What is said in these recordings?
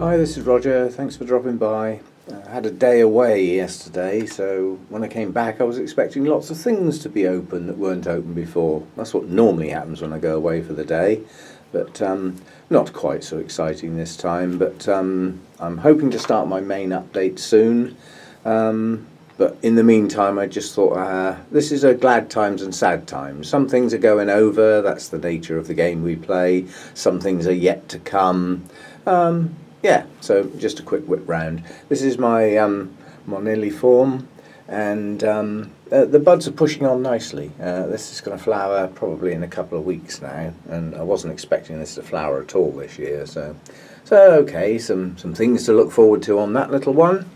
Hi, this is Roger. Thanks for dropping by. I had a day away yesterday, so when I came back, I was expecting lots of things to be open that weren't open before. That's what normally happens when I go away for the day, but not quite so exciting this time. But I'm hoping to start my main update soon. But in the meantime, I just thought this is a glad times and sad times. Some things are going over. That's the nature of the game we play. Some things are yet to come. Yeah, so just a quick whip round. This is my Moniliform, and the buds are pushing on nicely. This is going to flower probably in a couple of weeks now, and I wasn't expecting this to flower at all this year. So okay, some things to look forward to on that little one.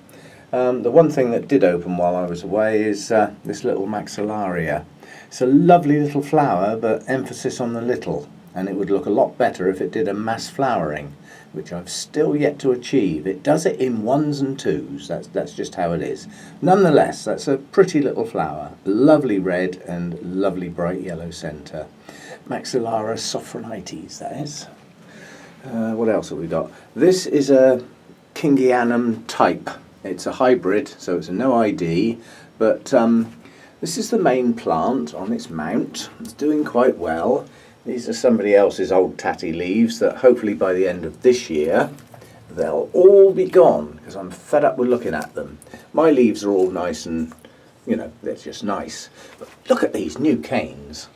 The one thing that did open while I was away is this little Maxillaria. It's a lovely little flower, but emphasis on the little, and it would look a lot better if it did a mass flowering, which I've still yet to achieve. It does it in ones and twos, that's just how it is. Nonetheless, that's a pretty little flower, lovely red and lovely bright yellow centre. Maxillara sophronites, that is. What else have we got? This is a Kingianum type. It's a hybrid, so it's a no ID, but this is the main plant on its mount. It's doing quite well. These are somebody else's old tatty leaves that hopefully by the end of this year they'll all be gone, because I'm fed up with looking at them. My leaves are all nice and, you know, they're just nice. But look at these new canes.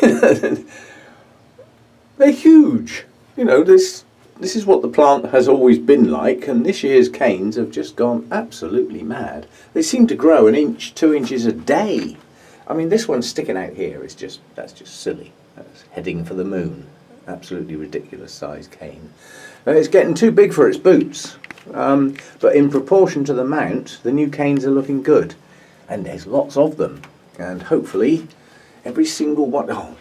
They're huge. You know, this is what the plant has always been like, and this year's canes have just gone absolutely mad. They seem to grow an inch, 2 inches a day. I mean, this one sticking out here is that's just silly. That's heading for the moon. Absolutely ridiculous size cane. It's getting too big for its boots, but in proportion to the mount, the new canes are looking good, and there's lots of them, and hopefully every single one. Oh,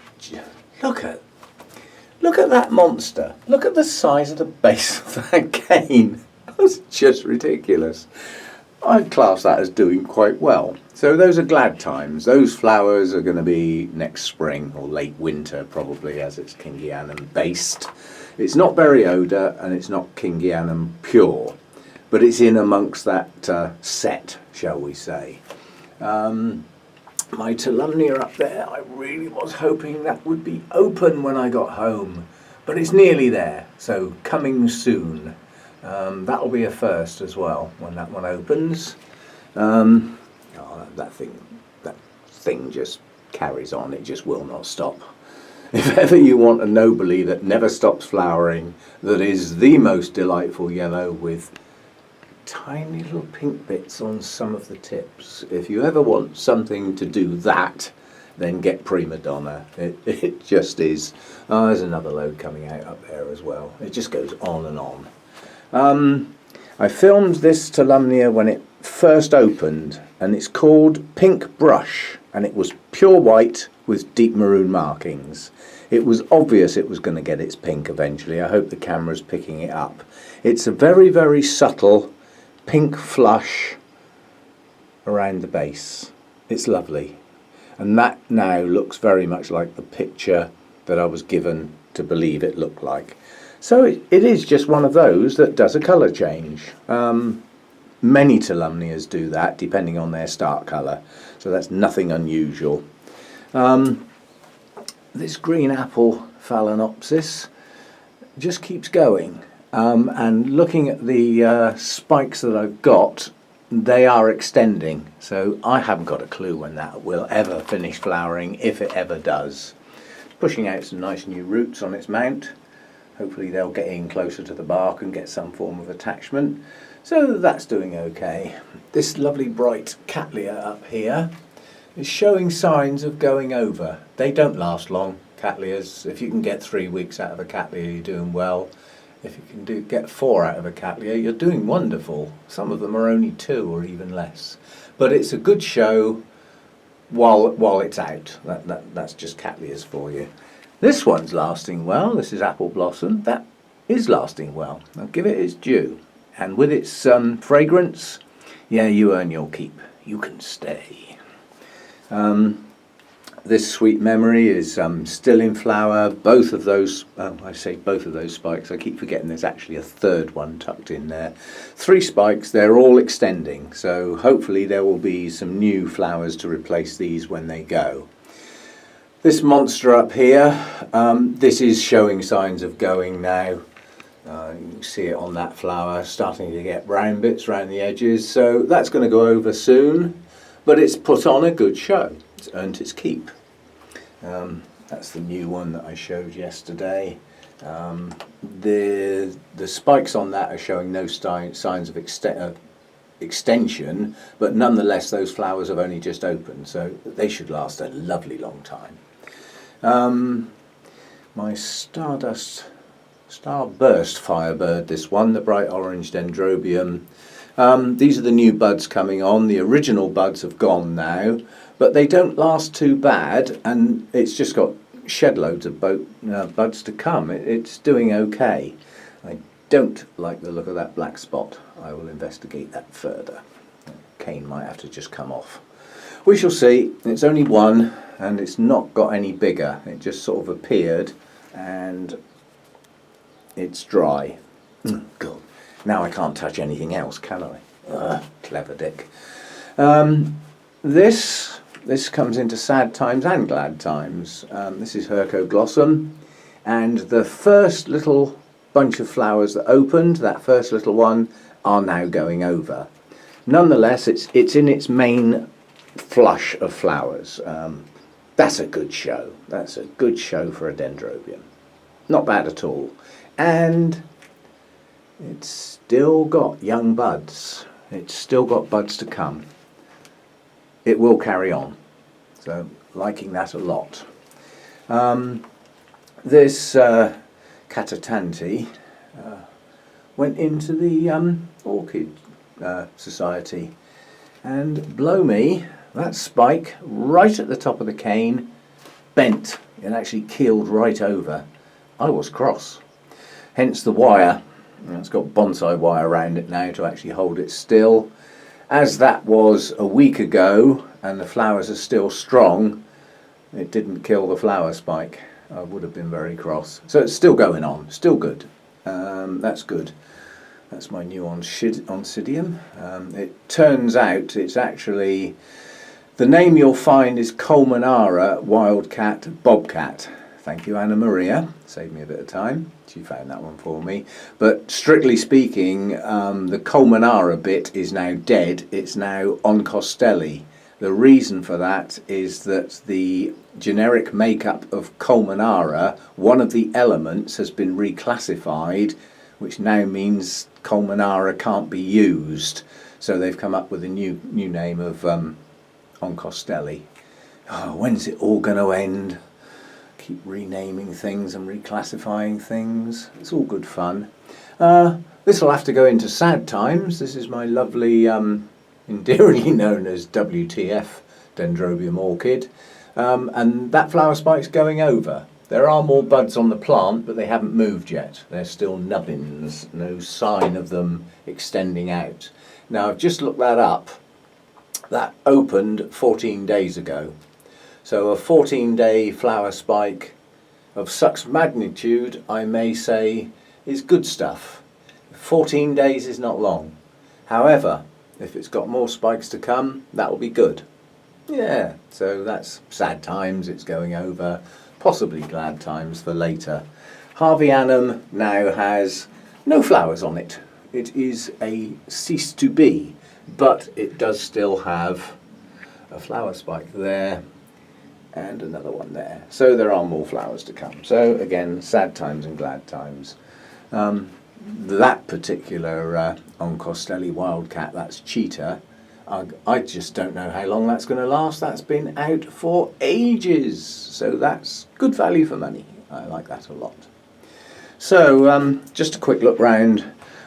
look at that monster! Look at the size of the base of that cane. That's just ridiculous. I'd class that as doing quite well. So those are glad times. Those flowers are going to be next spring or late winter probably, as it's Kingianum based. It's not Berryoda and it's not Kingianum pure, but it's in amongst that set, shall we say. My Tolumnia up there, I really was hoping that would be open when I got home, but it's nearly there, so coming soon. That'll be a first as well when that one opens. That thing just carries on. It just will not stop. If ever you want a nobly that never stops flowering, that is the most delightful yellow with tiny little pink bits on some of the tips, if you ever want something to do that, then get Prima Donna. It just is. There's another load coming out up there as well. It just goes on and on. I filmed this Tolumnia when it first opened, and it's called Pink Brush, and it was pure white with deep maroon markings. It was obvious it was going to get its pink eventually. I hope the camera's picking it up. It's a very, very subtle pink flush around the base. It's lovely, and that now looks very much like the picture that I was given to believe it looked like. So it is just one of those that does a colour change. Many Tolumnias do that depending on their start colour, so that's nothing unusual. This green apple Phalaenopsis just keeps going, and looking at the spikes that I've got, they are extending, so I haven't got a clue when that will ever finish flowering, if it ever does. Pushing out some nice new roots on its mount. Hopefully they'll get in closer to the bark and get some form of attachment. So that's doing okay. This lovely bright Cattleya up here is showing signs of going over. They don't last long, Cattleyas. If you can get 3 weeks out of a Cattleya, you're doing well. If you can get 4 out of a Cattleya, you're doing wonderful. Some of them are only 2 or even less. But it's a good show while it's out. That's just Cattleyas for you. This one's lasting well. This is Apple Blossom. That is lasting well. I'll give it its due. And with its fragrance, yeah, you earn your keep. You can stay. This Sweet Memory is still in flower. Both of those, I say both of those spikes, I keep forgetting there's actually a third one tucked in there. 3 spikes, they're all extending, so hopefully there will be some new flowers to replace these when they go. This monster up here, this is showing signs of going now. You can see it on that flower, starting to get brown bits around the edges, so that's going to go over soon, but it's put on a good show. It's earned its keep. That's the new one that I showed yesterday. The spikes on that are showing no signs of extension, but nonetheless those flowers have only just opened, so they should last a lovely long time. My Starburst Firebird, this one, the bright orange Dendrobium. These are the new buds coming on. The original buds have gone now, but they don't last too bad, and it's just got shed loads of buds to come. It's doing okay. I don't like the look of that black spot. I will investigate that further. Cane might have to just come off. We shall see. It's only one, and it's not got any bigger. It just sort of appeared, and it's dry. God. Now I can't touch anything else, can I? Clever dick. This comes into sad times and glad times. This is Hercoglossom, and the first little bunch of flowers that opened, that first little one, are now going over. Nonetheless, it's in its main flush of flowers. That's a good show. That's a good show for a Dendrobium. Not bad at all. And it's still got young buds. It's still got buds to come. It will carry on. So, liking that a lot. This Catatanti went into the Orchid Society. And blow me, that spike right at the top of the cane bent. It actually keeled right over. I was cross. Hence the wire. It's got bonsai wire around it now to actually hold it still. As that was a week ago and the flowers are still strong, it didn't kill the flower spike. I would have been very cross. So it's still going on, still good. That's good. That's my new Oncidium. It turns out it's actually, the name you'll find is Colmenara Wildcat Bobcat. Thank you, Anna Maria. Saved me a bit of time. She found that one for me. But strictly speaking, the Colmenara bit is now dead. It's now Oncostelli. The reason for that is that the generic makeup of Colmenara, one of the elements has been reclassified, which now means Colmenara can't be used. So they've come up with a new name of Oncostelli. Oh, when's it all going to end? Keep renaming things and reclassifying things. It's all good fun. This will have to go into sad times. This is my lovely, endearingly known as WTF Dendrobium orchid. And that flower spike's going over. There are more buds on the plant, but they haven't moved yet. They're still nubbins, no sign of them extending out. Now, I've just looked that up. That opened 14 days ago. So a 14-day flower spike of such magnitude, I may say, is good stuff. 14 days is not long. However, if it's got more spikes to come, that will be good. Yeah, so that's sad times, it's going over. Possibly glad times for later. Harveyanum now has no flowers on it. It is a cease to be, but it does still have a flower spike there and another one there. So there are more flowers to come. So again, sad times and glad times. That particular Oncostelli Wildcat, that's Cheetah, I just don't know how long that's going to last. That's been out for ages. So that's good value for money. I like that a lot. So just a quick look round.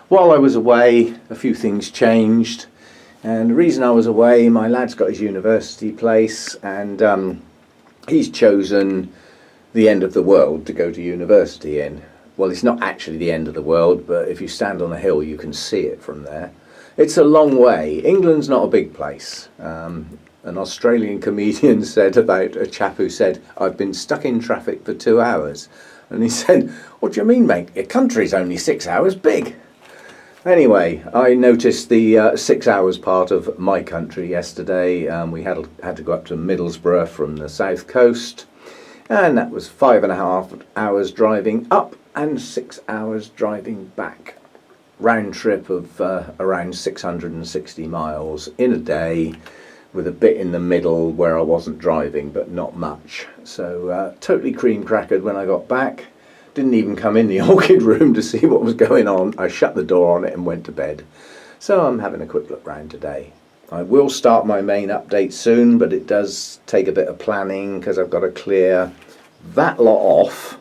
While I was away, a few things changed. And the reason I was away, my lad's got his university place and he's chosen the end of the world to go to university in. Well, it's not actually the end of the world, but if you stand on a hill, you can see it from there. It's a long way. England's not a big place. an Australian comedian said about a chap who said, "I've been stuck in traffic for 2 hours." And he said, "What do you mean, mate? Your country's only 6 hours big." Anyway, I noticed the 6 hours part of my country yesterday. We had to go up to Middlesbrough from the south coast, and that was 5.5 hours driving up and 6 hours driving back. Round trip of around 660 miles in a day, with a bit in the middle where I wasn't driving, but not much. So totally cream crackered when I got back. Didn't even come in the orchid room to see what was going on. I shut the door on it and went to bed. So I'm having a quick look round today. I will start my main update soon, but it does take a bit of planning because I've got to clear that lot off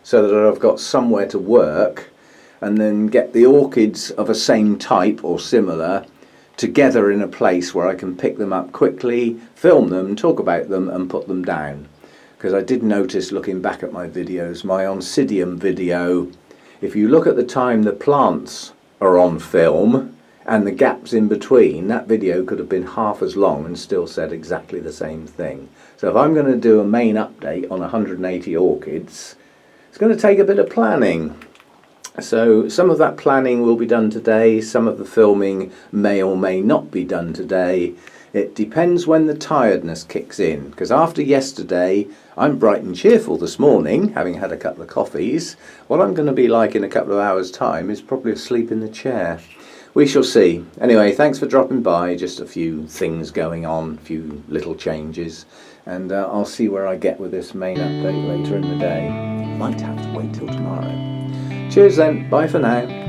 so that I've got somewhere to work, and then get the orchids of a same type or similar together in a place where I can pick them up quickly, film them, talk about them and put them down. Because I did notice, looking back at my videos, my Oncidium video, if you look at the time the plants are on film and the gaps in between, that video could have been half as long and still said exactly the same thing. So if I'm going to do a main update on 180 orchids, it's going to take a bit of planning. So some of that planning will be done today, some of the filming may or may not be done today. It depends when the tiredness kicks in, because after yesterday I'm bright and cheerful this morning, having had a couple of coffees. What I'm going to be like in a couple of hours' time is probably asleep in the chair. We shall see. Anyway, thanks for dropping by. Just a few things going on, a few little changes, and I'll see where I get with this main update later in the day. Might have to wait till tomorrow. Cheers then, bye for now.